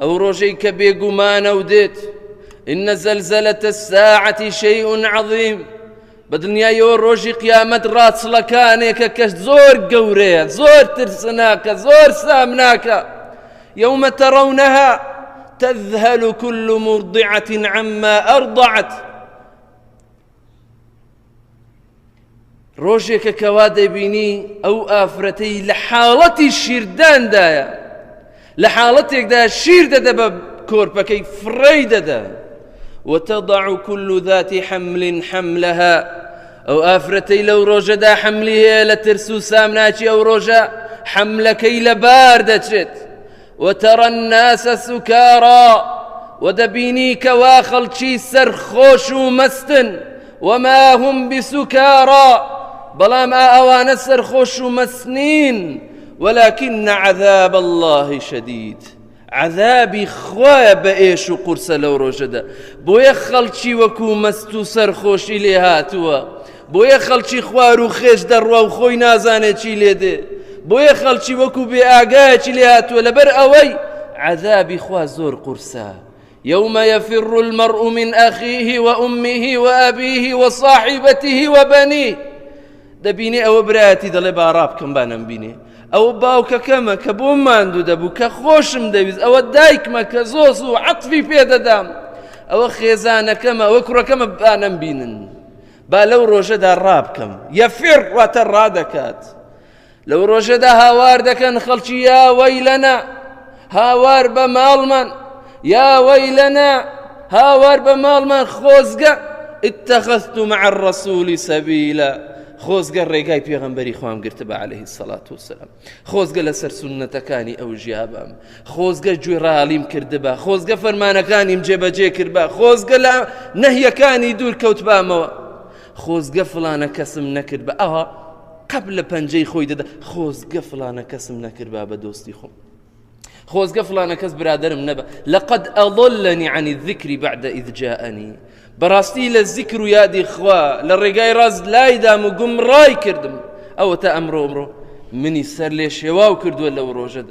أو روجيك بيقمان وديت إن زلزلة الساعة شيء عظيم. بدنيا يو روجي قيامة رات لكانك كش زور قورية زور ترسناك زور سامناك يوم ترونها تذهل كل مرضعة عما أرضعت. روجيك كوادي بيني أو آفرتي لحالتي الشيردان دايا لحالتك دا الشير دبا كوربكي فريد دا. وتضع كل ذات حمل حملها أو آفرتي لو روجدا حملي لترسو سامناتي أو روجا حملكي لباردتشت. وترى الناس سكارى ودبينيك واخلشي سرخوش مستن وما هم بسكارى بلا ما أوان سرخوش مسنين ولكن عذاب الله شديد. عذابي خوايا بإيش وقرص لو رجدا بويا خلشي وكو مستو سرخوش إلي هاتوا بويا خلشي خوارو خيش دروا وخوي نازاني چي ليدي بويا خلشي وكو بآقايا چي لي هاتوا لبر أوي عذابي خوا زور قرصا. يوم يفر المرء من أخيه وأمه وأبيه وصاحبته وبنيه. دبيني أو براتي دلي باراب كم بانم بيني أو باوكا كما كبوم ماندو دبو كخوشم دبيز أو دايك ما كزوسو عطفي في دام أو خيزانا كما وكرا كما بانم بينن با لو روجدا الراب كم يفر وترادكات لو روجدا هاوار دكن خلشي يا ويلنا هاوار بمالمن يا ويلنا هاوار بمالمن خوزقا اتخذت مع الرسول سبيلا. خوزقا الرقاي بيغنبري خوام قرتبا عليه الصلاة والسلام خوزقا لسر سنة كاني أو جيابام خوزقا جويراليم كردبا خوزقا فرمانا كاني مجيبا جي كربا خوزقا لا نهي كاني دور كوتبا موا خوزقا فلانا كسم نكربا قبل بنجي خوي دادا خوزقا فلانا كسم نكربا بدوستي خو خوزقا فلانا كس برادرم نبا لقد أضلني عن الذكر بعد إذ جاءني براستي للذكر يا دي خوا للرقاي راز لا يدام وقم راي كردم أو تأمرو مني سر ليش يواو كردو ولا وروجد.